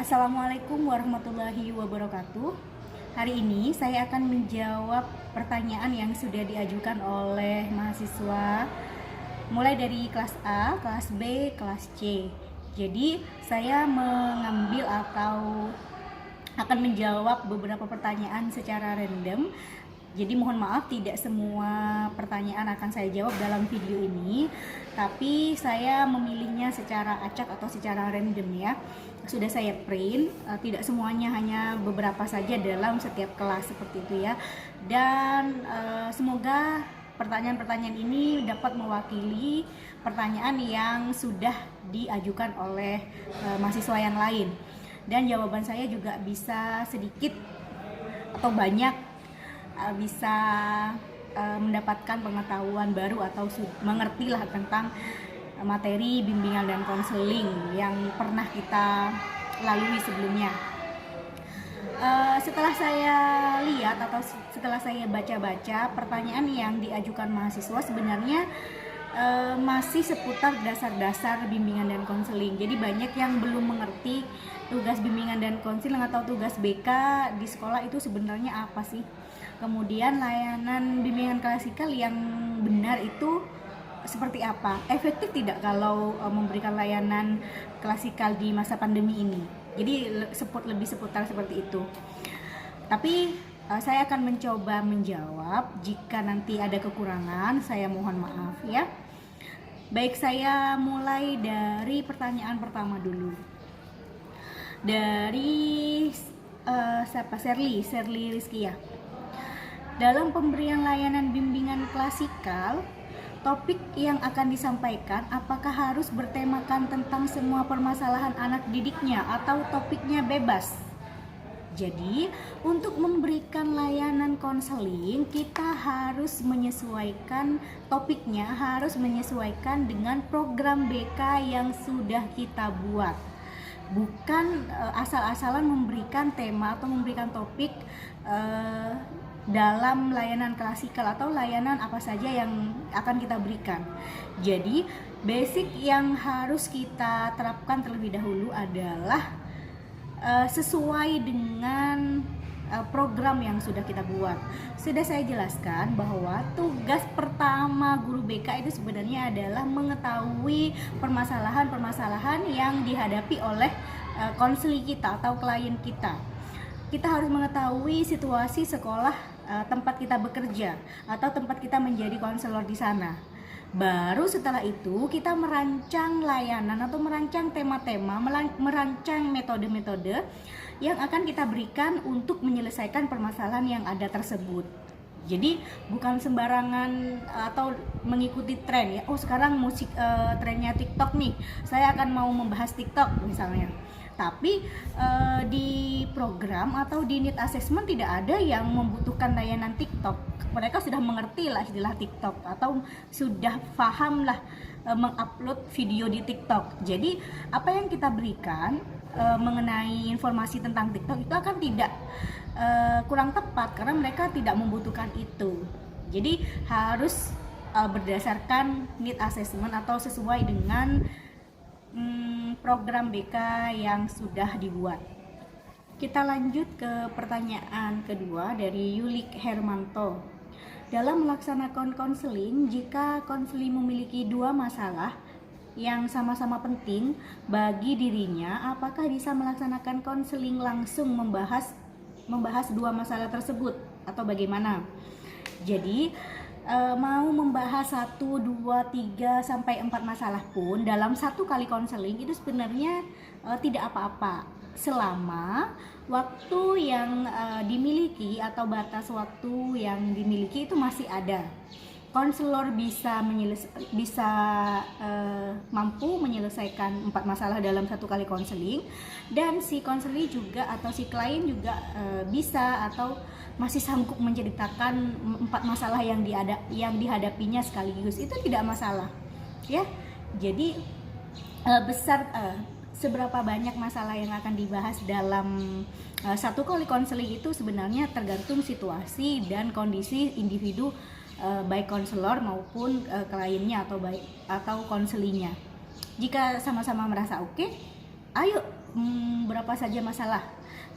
Assalamualaikum warahmatullahi wabarakatuh. Hari ini saya akan menjawab pertanyaan yang sudah diajukan oleh mahasiswa mulai dari kelas A, kelas B, kelas C. Jadi saya mengambil atau akan menjawab beberapa pertanyaan secara random. Jadi mohon maaf tidak semua pertanyaan akan saya jawab dalam video ini, tapi saya memilihnya secara acak atau secara random ya. Sudah saya print, tidak semuanya, hanya beberapa saja dalam setiap kelas seperti itu ya. Dan semoga pertanyaan-pertanyaan ini dapat mewakili pertanyaan yang sudah diajukan oleh mahasiswa yang lain. Dan jawaban saya juga bisa sedikit atau banyak bisa mendapatkan pengetahuan baru atau mengertilah tentang materi bimbingan dan konseling yang pernah kita lalui sebelumnya. Setelah saya lihat atau setelah saya baca-baca pertanyaan yang diajukan mahasiswa sebenarnya masih seputar dasar-dasar bimbingan dan konseling. Jadi banyak yang belum mengerti tugas bimbingan dan konseling atau tugas BK di sekolah itu sebenarnya apa sih. Kemudian layanan bimbingan klasikal yang benar itu seperti apa? Efektif tidak kalau memberikan layanan klasikal di masa pandemi ini? Jadi lebih seputar seperti itu. Tapi saya akan mencoba menjawab. Jika nanti ada kekurangan, saya mohon maaf ya. Baik, saya mulai dari pertanyaan pertama dulu. Dari siapa? Serli Rizkia. Dalam pemberian layanan bimbingan klasikal, topik yang akan disampaikan apakah harus bertemakan tentang semua permasalahan anak didiknya atau topiknya bebas? Jadi, untuk memberikan layanan konseling, kita harus menyesuaikan topiknya, harus menyesuaikan dengan program BK yang sudah kita buat. Bukan asal-asalan memberikan tema atau memberikan topik dalam layanan klasikal atau layanan apa saja yang akan kita berikan. Jadi, basic yang harus kita terapkan terlebih dahulu adalah sesuai dengan program yang sudah kita buat. Sudah saya jelaskan bahwa tugas pertama guru BK itu sebenarnya adalah mengetahui permasalahan-permasalahan yang dihadapi oleh konseling kita atau klien kita. Kita harus mengetahui situasi sekolah tempat kita bekerja atau tempat kita menjadi konselor di sana. Baru setelah itu kita merancang layanan atau merancang tema-tema, merancang metode-metode yang akan kita berikan untuk menyelesaikan permasalahan yang ada tersebut. Jadi bukan sembarangan atau mengikuti tren ya. Oh, sekarang trennya TikTok nih, saya akan mau membahas TikTok misalnya. Tapi di program atau di need assessment tidak ada yang membutuhkan layanan TikTok. Mereka sudah mengerti lah istilah TikTok atau sudah paham lah mengupload video di TikTok. Jadi apa yang kita berikan mengenai informasi tentang TikTok itu akan tidak kurang tepat karena mereka tidak membutuhkan itu. Jadi harus berdasarkan need assessment atau sesuai dengan program BK yang sudah dibuat. Kita lanjut ke pertanyaan kedua dari Yulik Hermanto. Dalam melaksanakan konseling, jika konseling memiliki dua masalah yang sama-sama penting bagi dirinya, apakah bisa melaksanakan konseling langsung membahas dua masalah tersebut atau bagaimana? Jadi mau membahas 1, 2, 3, sampai 4 masalah pun dalam satu kali konseling itu sebenarnya tidak apa-apa selama waktu yang dimiliki atau batas waktu yang dimiliki itu masih ada. Konselor bisa mampu menyelesaikan 4 masalah dalam satu kali konseling, dan si konseling juga atau si klien juga bisa atau masih sanggup menceritakan 4 masalah yang dihadapinya sekaligus. Itu tidak masalah ya. Jadi seberapa banyak masalah yang akan dibahas dalam satu kali konseling itu sebenarnya tergantung situasi dan kondisi individu, baik konselor maupun kliennya atau konselingnya. Jika sama-sama merasa oke, ayo berapa saja masalah.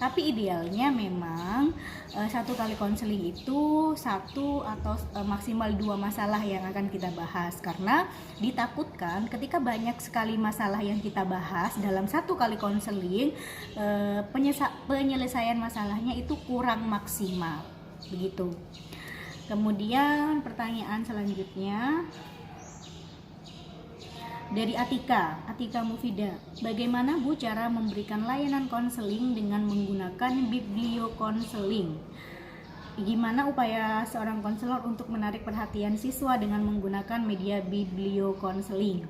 Tapi idealnya memang 1 kali konseling itu 1 atau maksimal 2 masalah yang akan kita bahas, karena ditakutkan ketika banyak sekali masalah yang kita bahas dalam 1 kali konseling, penyelesaian masalahnya itu kurang maksimal begitu. Kemudian pertanyaan selanjutnya dari Atika Mufida, bagaimana Bu cara memberikan layanan konseling dengan menggunakan bibliokonseling? Gimana upaya seorang konselor untuk menarik perhatian siswa dengan menggunakan media bibliokonseling?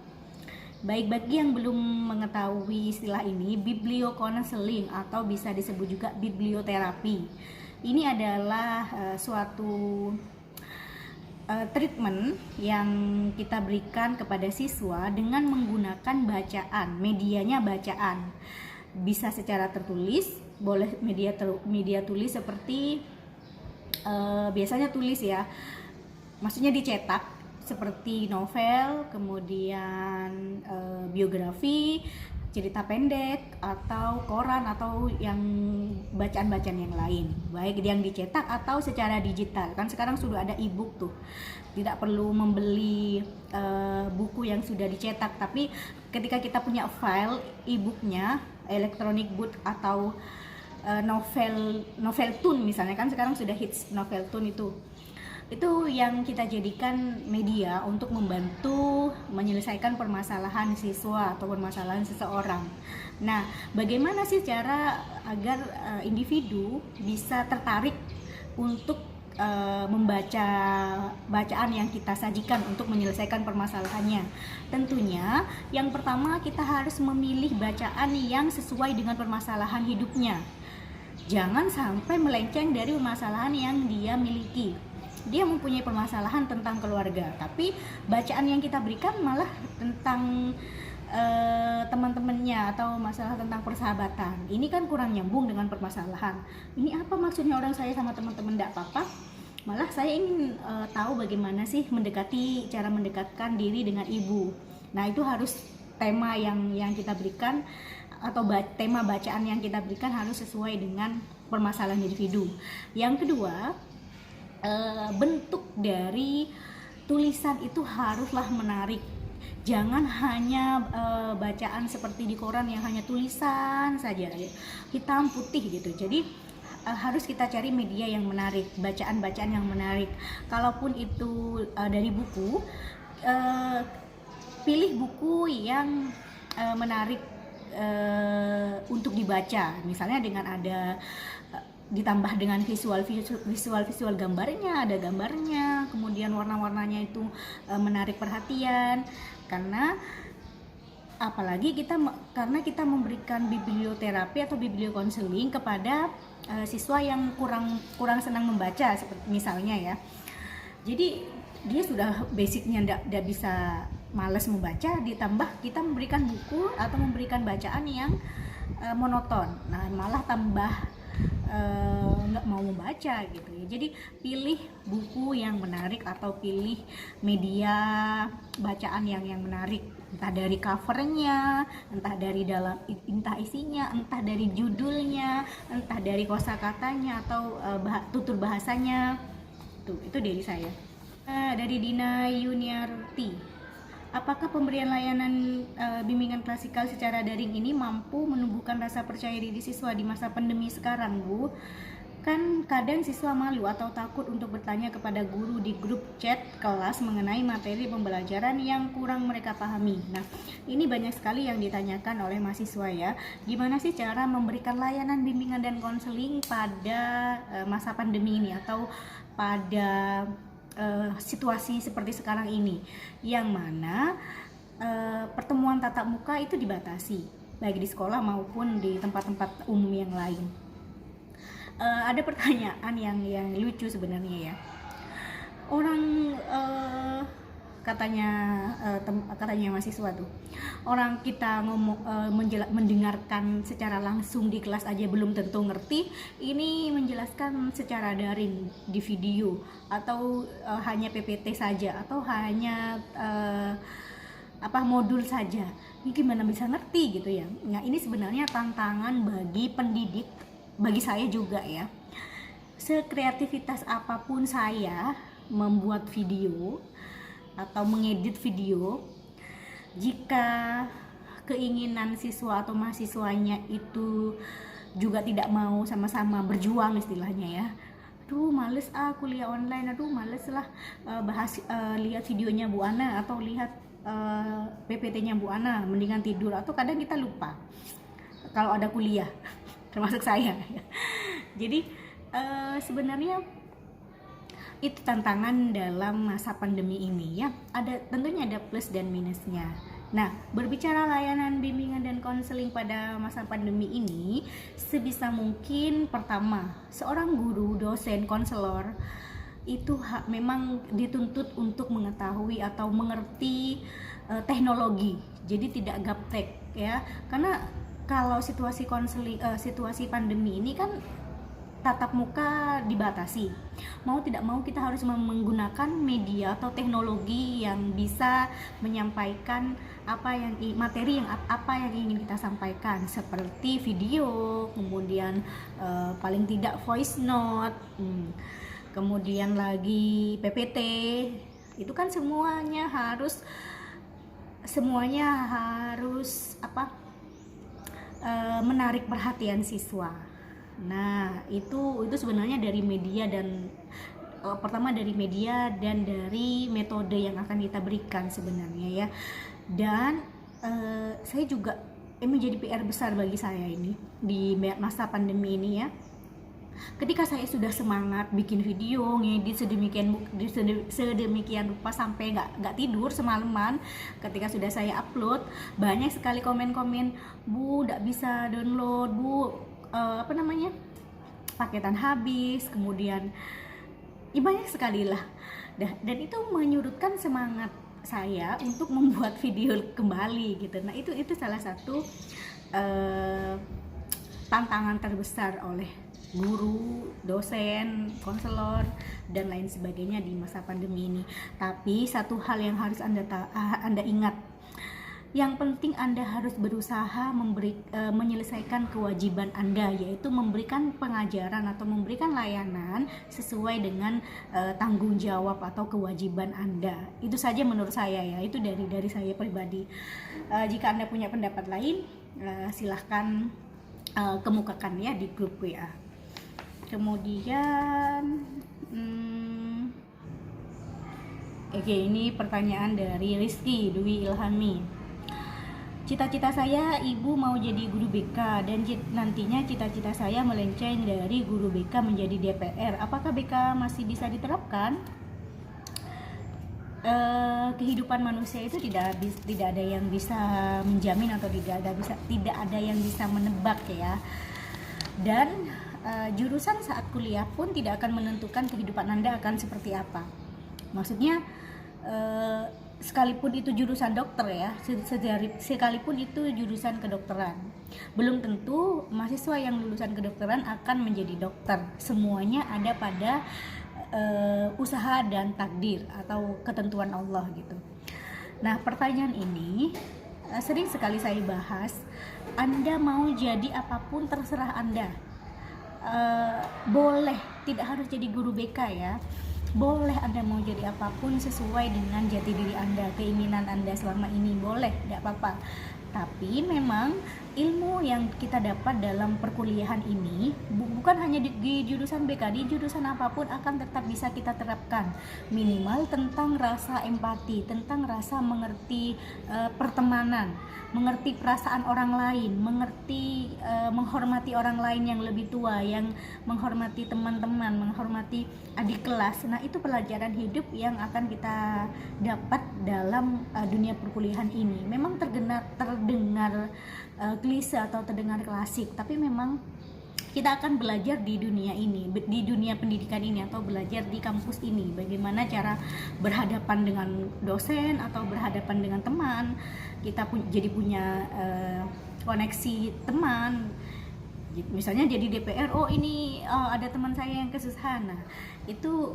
Baik, bagi yang belum mengetahui istilah ini, bibliokonseling atau bisa disebut juga biblioterapi, ini adalah suatu treatment yang kita berikan kepada siswa dengan menggunakan bacaan, medianya bacaan. Bisa secara tertulis, boleh media tulis seperti biasanya tulis ya, maksudnya dicetak seperti novel, kemudian biografi, cerita pendek, atau koran, atau yang bacaan-bacaan yang lain, baik yang dicetak atau secara digital. Kan sekarang sudah ada e-book tuh, tidak perlu membeli buku yang sudah dicetak, tapi ketika kita punya file e-booknya, electronic book atau novel tune misalnya, kan sekarang sudah hits novel tune itu yang kita jadikan media untuk membantu menyelesaikan permasalahan siswa atau permasalahan seseorang. Nah, bagaimana sih cara agar individu bisa tertarik untuk membaca bacaan yang kita sajikan untuk menyelesaikan permasalahannya? Tentunya yang pertama, kita harus memilih bacaan yang sesuai dengan permasalahan hidupnya. Jangan sampai melenceng dari permasalahan yang dia miliki. Dia mempunyai permasalahan tentang keluarga, tapi bacaan yang kita berikan malah tentang teman-temannya atau masalah tentang persahabatan. Ini kan kurang nyambung dengan permasalahan. Ini apa maksudnya orang saya sama teman-teman? Tidak apa-apa, malah saya ingin tahu bagaimana sih cara mendekatkan diri dengan ibu. Nah, itu harus tema yang kita berikan, atau tema bacaan yang kita berikan harus sesuai dengan permasalahan individu. Yang kedua, bentuk dari tulisan itu haruslah menarik. Jangan hanya bacaan seperti di koran yang hanya tulisan saja, hitam putih gitu. Jadi harus kita cari media yang menarik, bacaan-bacaan yang menarik. Kalaupun itu dari buku, pilih buku yang menarik untuk dibaca, misalnya dengan ada ditambah dengan visual gambarnya, ada gambarnya, kemudian warna-warnanya itu menarik perhatian, karena apalagi karena kita memberikan biblioterapi atau bibliokonseling kepada siswa yang kurang senang membaca, seperti misalnya ya. Jadi dia sudah basicnya tidak bisa, malas membaca, ditambah kita memberikan buku atau memberikan bacaan yang monoton, nah malah tambah nggak mau membaca gitu ya. Jadi pilih buku yang menarik atau pilih media bacaan yang menarik, entah dari covernya, entah isinya, entah dari judulnya, entah dari kosakatanya atau tutur bahasanya. Itu dari saya. Dari Dina Yuniarti, apakah pemberian layanan bimbingan klasikal secara daring ini mampu menumbuhkan rasa percaya diri siswa di masa pandemi sekarang, Bu? Kan kadang siswa malu atau takut untuk bertanya kepada guru di grup chat kelas mengenai materi pembelajaran yang kurang mereka pahami. Nah, ini banyak sekali yang ditanyakan oleh mahasiswa ya. Gimana sih cara memberikan layanan bimbingan dan konseling pada masa pandemi ini, atau pada situasi seperti sekarang ini, yang mana pertemuan tatap muka itu dibatasi, baik di sekolah maupun di tempat-tempat umum yang lain. Ada pertanyaan yang lucu sebenarnya ya. Orang katanya mahasiswa tuh, orang kita mendengarkan secara langsung di kelas aja belum tentu ngerti, ini menjelaskan secara daring di video, atau hanya PPT saja, atau hanya modul saja. Ini gimana bisa ngerti gitu ya. Nah, ini sebenarnya tantangan bagi pendidik, bagi saya juga ya. Sekreativitas apapun saya membuat video atau mengedit video, jika keinginan siswa atau mahasiswanya itu juga tidak mau sama-sama berjuang istilahnya ya, aduh males kuliah online, aduh males lah lihat videonya Bu Ana atau lihat PPT-nya Bu Ana, mendingan tidur, atau kadang kita lupa kalau ada kuliah termasuk saya. Jadi sebenarnya itu tantangan dalam masa pandemi ini ya, tentunya ada plus dan minusnya. Nah, berbicara layanan bimbingan dan konseling pada masa pandemi ini, sebisa mungkin pertama, seorang guru, dosen, konselor itu memang dituntut untuk mengetahui atau mengerti teknologi. Jadi tidak gaptek ya. Karena kalau situasi situasi pandemi ini kan tatap muka dibatasi. Mau tidak mau kita harus menggunakan media atau teknologi yang bisa menyampaikan materi yang ingin kita sampaikan, seperti video, kemudian paling tidak voice note, kemudian lagi PPT. Itu kan semuanya harus menarik perhatian siswa. Nah, itu sebenarnya dari media dan pertama dari media dan dari metode yang akan kita berikan sebenarnya ya. Dan saya juga menjadi PR besar bagi saya ini di masa pandemi ini ya. Ketika saya sudah semangat bikin video, ngedit sedemikian rupa sampai nggak tidur semalaman, ketika sudah saya upload, banyak sekali komen-komen, Bu, nggak bisa download, Bu, paketan habis, kemudian ya banyak sekali lah. Dan itu menyurutkan semangat saya untuk membuat video kembali gitu. Nah, itu salah satu tantangan terbesar oleh guru, dosen, konselor dan lain sebagainya di masa pandemi ini. Tapi satu hal yang harus Anda ingat, yang penting Anda harus berusaha menyelesaikan kewajiban Anda, yaitu memberikan pengajaran atau memberikan layanan sesuai dengan tanggung jawab atau kewajiban Anda. Itu saja menurut saya ya, itu dari saya pribadi. Jika Anda punya pendapat lain, silahkan kemukakan ya di grup WA. Kemudian ini pertanyaan dari Rizky Dwi Ilhami. Cita-cita saya, Ibu mau jadi guru BK, dan nantinya cita-cita saya melenceng dari guru BK menjadi DPR. Apakah BK masih bisa diterapkan? Kehidupan manusia itu tidak ada yang bisa menjamin atau tidak ada yang bisa menebak ya. Dan jurusan saat kuliah pun tidak akan menentukan kehidupan Anda akan seperti apa. Maksudnya sekalipun itu jurusan dokter ya, sekalipun itu jurusan kedokteran, belum tentu mahasiswa yang lulusan kedokteran akan menjadi dokter. Semuanya ada pada usaha dan takdir atau ketentuan Allah gitu. Nah, pertanyaan ini sering sekali saya bahas. Anda mau jadi apapun terserah Anda. Boleh, tidak harus jadi guru BK ya. Boleh Anda mau jadi apapun sesuai dengan jati diri Anda, keinginan Anda selama ini, boleh, tidak apa-apa. Tapi memang ilmu yang kita dapat dalam perkuliahan ini bukan hanya di jurusan BK, di jurusan apapun akan tetap bisa kita terapkan. Minimal tentang rasa empati, tentang rasa mengerti pertemanan, mengerti perasaan orang lain, mengerti menghormati orang lain yang lebih tua, yang menghormati teman-teman, menghormati adik kelas. Nah, itu pelajaran hidup yang akan kita dapat dalam dunia perkuliahan ini. Memang terdengar klise atau terdengar klasik, tapi memang kita akan belajar di dunia ini, di dunia pendidikan ini, atau belajar di kampus ini, bagaimana cara berhadapan dengan dosen atau berhadapan dengan teman. Kita jadi punya koneksi teman, misalnya jadi DPR, ini ada teman saya yang kesusahan. Nah, itu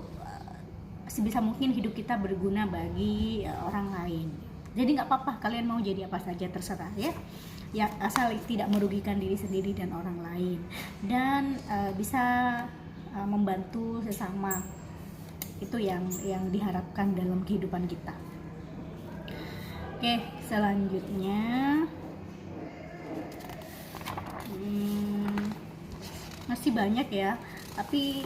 sebisa mungkin hidup kita berguna bagi orang lain. Jadi nggak apa-apa kalian mau jadi apa saja, terserah ya. Ya asal tidak merugikan diri sendiri dan orang lain, dan bisa membantu sesama. Itu yang diharapkan dalam kehidupan kita. Oke, selanjutnya masih banyak ya, tapi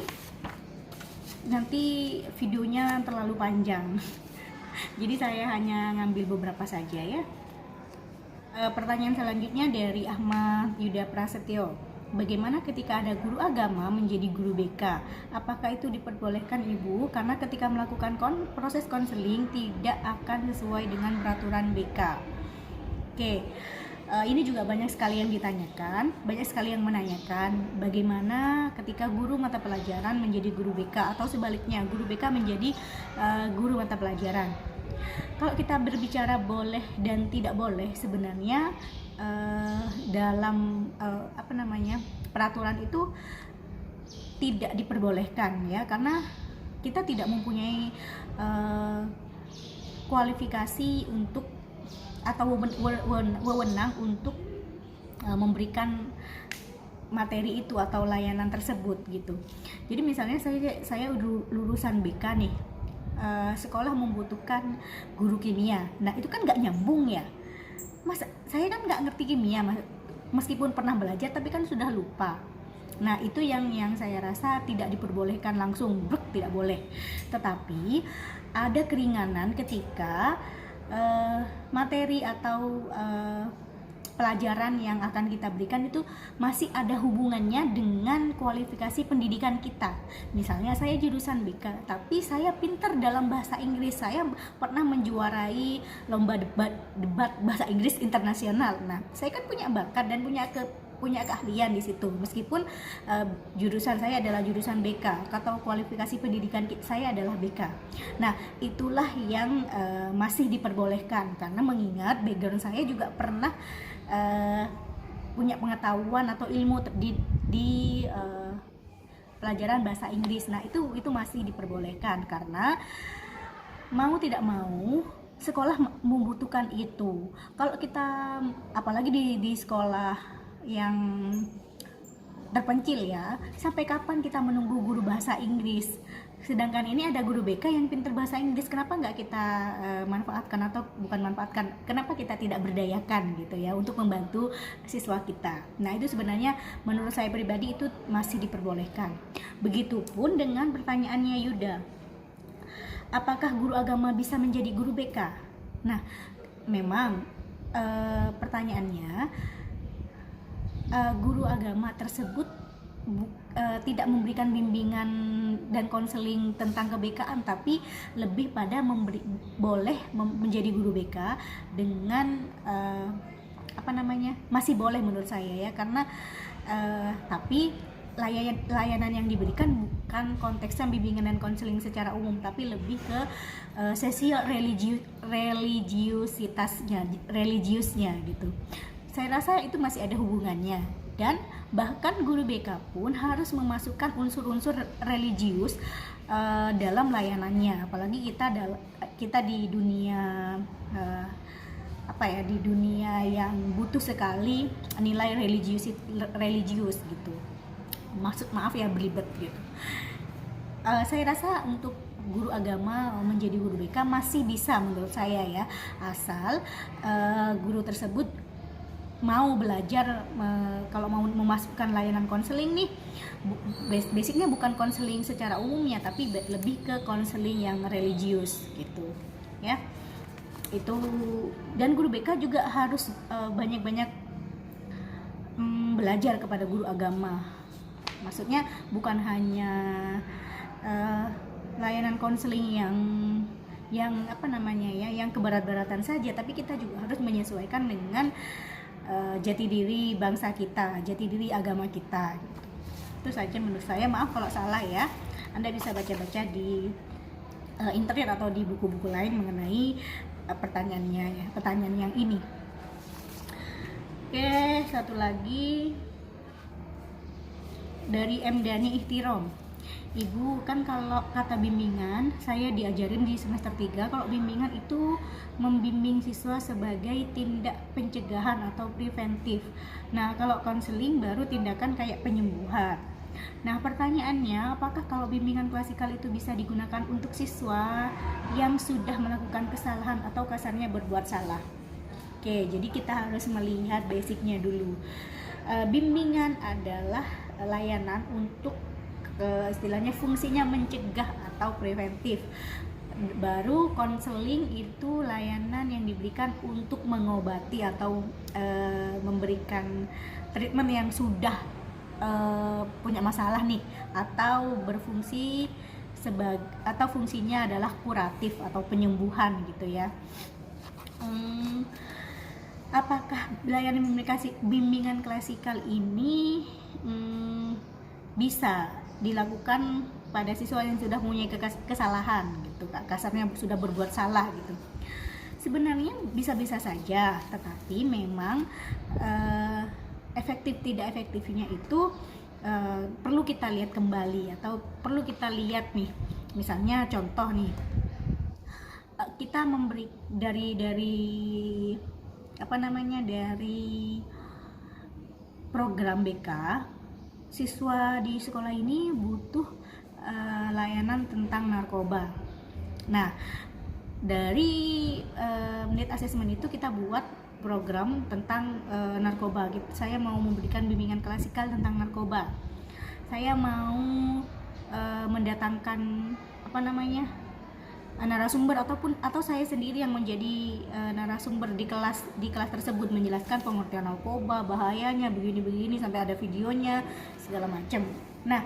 nanti videonya terlalu panjang. Jadi saya hanya ngambil beberapa saja ya. Pertanyaan selanjutnya dari Ahmad Yuda Prasetyo. Bagaimana ketika ada guru agama menjadi guru BK? Apakah itu diperbolehkan Ibu? Karena ketika melakukan proses konseling tidak akan sesuai dengan peraturan BK. Oke. Ini juga banyak sekali yang ditanyakan, banyak sekali yang menanyakan bagaimana ketika guru mata pelajaran menjadi guru BK, atau sebaliknya guru BK menjadi guru mata pelajaran. Kalau kita berbicara boleh dan tidak boleh, sebenarnya dalam peraturan itu tidak diperbolehkan ya, karena kita tidak mempunyai kualifikasi untuk atau wewenang untuk memberikan materi itu atau layanan tersebut gitu. Jadi misalnya saya lulusan BK nih, sekolah membutuhkan guru kimia. Nah itu kan nggak nyambung ya. Mas, saya kan nggak ngerti kimia, meskipun pernah belajar tapi kan sudah lupa. Nah itu yang saya rasa tidak diperbolehkan langsung, tidak boleh. Tetapi ada keringanan ketika materi atau pelajaran yang akan kita berikan itu masih ada hubungannya dengan kualifikasi pendidikan kita. Misalnya saya jurusan BK, tapi saya pintar dalam bahasa Inggris, saya pernah menjuarai lomba debat bahasa Inggris internasional. Nah, saya kan punya bakat dan punya keahlian di situ, meskipun jurusan saya adalah jurusan BK atau kualifikasi pendidikan saya adalah BK. Nah itulah yang masih diperbolehkan, karena mengingat background saya juga pernah punya pengetahuan atau ilmu di pelajaran bahasa Inggris. Nah itu masih diperbolehkan, karena mau tidak mau sekolah membutuhkan itu. Kalau kita apalagi di sekolah yang terpencil ya, sampai kapan kita menunggu guru bahasa Inggris? Sedangkan ini ada guru BK yang pintar bahasa Inggris, kenapa nggak kita manfaatkan, atau bukan manfaatkan, kenapa kita tidak berdayakan gitu ya untuk membantu siswa kita. Nah itu sebenarnya menurut saya pribadi itu masih diperbolehkan. Begitupun dengan pertanyaannya Yuda, apakah guru agama bisa menjadi guru BK? Nah memang pertanyaannya, guru agama tersebut tidak memberikan bimbingan dan konseling tentang kebekaan, tapi lebih pada boleh menjadi guru BK dengan masih boleh menurut saya ya, karena tapi layanan yang diberikan bukan konteksnya bimbingan dan konseling secara umum, tapi lebih ke sesi religiusnya gitu. Saya rasa itu masih ada hubungannya, dan bahkan guru BK pun harus memasukkan unsur-unsur religius dalam layanannya, apalagi kita di dunia di dunia yang butuh sekali nilai religius gitu. Maaf ya belibet gitu. Saya rasa untuk guru agama menjadi guru BK masih bisa menurut saya ya, asal guru tersebut mau belajar. Kalau mau memasukkan layanan konseling nih, basicnya bukan konseling secara umumnya, tapi lebih ke konseling yang religius gitu ya. Itu, dan guru BK juga harus banyak-banyak belajar kepada guru agama. Maksudnya bukan hanya layanan konseling yang yang keberat-beratan saja, tapi kita juga harus menyesuaikan dengan jati diri bangsa kita, jati diri agama kita. Itu saja menurut saya. Maaf kalau salah ya. Anda bisa baca-baca di internet atau di buku-buku lain mengenai pertanyaan yang ini. Oke, satu lagi dari M. Dani Ihtirom. Ibu, kan kalau kata bimbingan, saya diajarin di semester 3 kalau bimbingan itu membimbing siswa sebagai tindak pencegahan atau preventif. Nah, kalau konseling baru tindakan kayak penyembuhan. Nah, pertanyaannya, apakah kalau bimbingan klasikal itu bisa digunakan untuk siswa yang sudah melakukan kesalahan atau kasarnya berbuat salah? Oke, jadi kita harus melihat basicnya dulu. Bimbingan adalah layanan untuk istilahnya fungsinya mencegah atau preventif. Baru konseling itu layanan yang diberikan untuk mengobati atau memberikan treatment yang sudah punya masalah nih, atau berfungsi atau fungsinya adalah kuratif atau penyembuhan gitu ya. Apakah layanan bimbingan klasikal ini bisa dilakukan pada siswa yang sudah punya kesalahan gitu, kasarnya sudah berbuat salah gitu? Sebenarnya bisa-bisa saja, tetapi memang efektif tidak efektifnya itu perlu kita lihat kembali, atau perlu kita lihat nih, misalnya contoh nih, kita memberi dari program BK, siswa di sekolah ini butuh layanan tentang narkoba. Nah, dari menit asesmen itu kita buat program tentang narkoba. Saya mau memberikan bimbingan klasikal tentang narkoba. Saya mau mendatangkan narasumber atau saya sendiri yang menjadi narasumber di kelas tersebut, menjelaskan pengertian narkoba, bahayanya begini sampai ada videonya segala macam. Nah,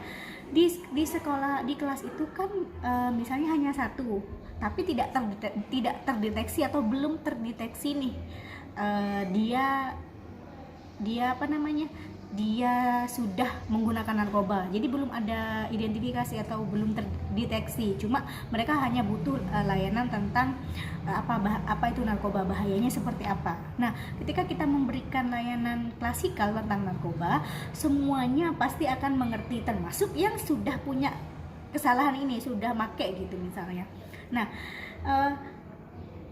di sekolah, di kelas itu kan misalnya hanya satu, tapi tidak terdeteksi atau belum terdeteksi nih dia sudah menggunakan narkoba. Jadi belum ada identifikasi atau belum terdeteksi. Cuma mereka hanya butuh layanan tentang apa itu narkoba, bahayanya seperti apa. Nah, ketika kita memberikan layanan klasikal tentang narkoba, semuanya pasti akan mengerti, termasuk yang sudah punya kesalahan ini, sudah make gitu misalnya. Nah,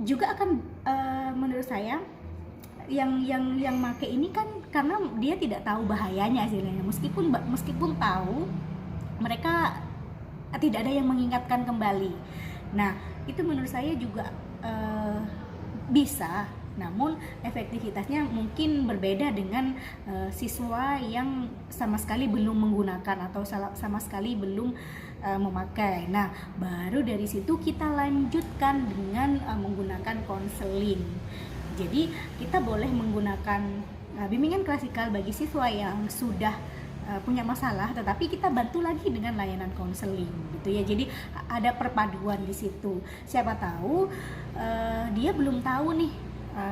juga akan menurut saya yang make ini kan karena dia tidak tahu bahayanya hasilnya, meskipun tahu, mereka tidak ada yang mengingatkan kembali. Nah, itu menurut saya juga bisa, namun efektivitasnya mungkin berbeda dengan siswa yang sama sekali belum menggunakan atau sama sekali belum memakai. Nah, baru dari situ kita lanjutkan dengan menggunakan konseling. Jadi kita boleh menggunakan bimbingan klasikal bagi siswa yang sudah punya masalah, tetapi kita bantu lagi dengan layanan konseling gitu ya. Jadi ada perpaduan di situ. Siapa tahu dia belum tahu nih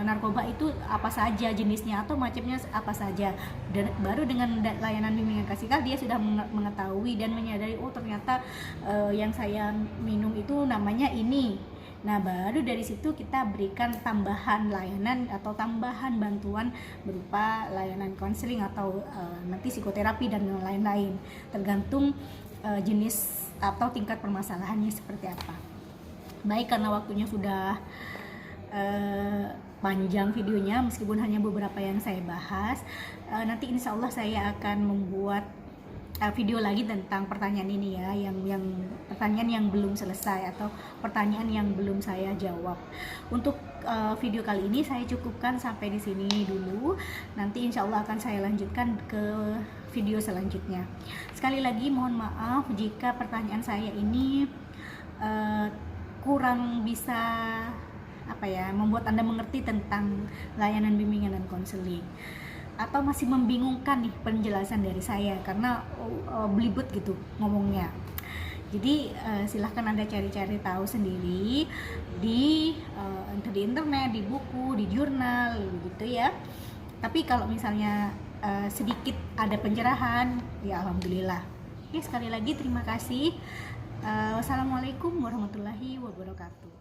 narkoba itu apa saja jenisnya atau macamnya apa saja, dan baru dengan layanan bimbingan klasikal dia sudah mengetahui dan menyadari, oh ternyata yang saya minum itu namanya ini. Nah, baru dari situ kita berikan tambahan layanan atau tambahan bantuan berupa layanan konseling atau nanti psikoterapi dan lain-lain, tergantung jenis atau tingkat permasalahannya seperti apa. Baik, karena waktunya sudah panjang videonya, meskipun hanya beberapa yang saya bahas, nanti insya Allah saya akan membuat video lagi tentang pertanyaan ini ya, yang pertanyaan yang belum selesai atau pertanyaan yang belum saya jawab. Untuk video kali ini saya cukupkan sampai di sini dulu. Nanti insya Allah akan saya lanjutkan ke video selanjutnya. Sekali lagi mohon maaf jika pertanyaan saya ini kurang bisa membuat Anda mengerti tentang layanan bimbingan dan konseling, atau masih membingungkan nih penjelasan dari saya karena belibet gitu ngomongnya. Jadi silahkan Anda cari-cari tahu sendiri di internet, di buku, di jurnal gitu ya. Tapi kalau misalnya sedikit ada pencerahan, ya alhamdulillah. Oke, sekali lagi terima kasih. Wassalamualaikum warahmatullahi wabarakatuh.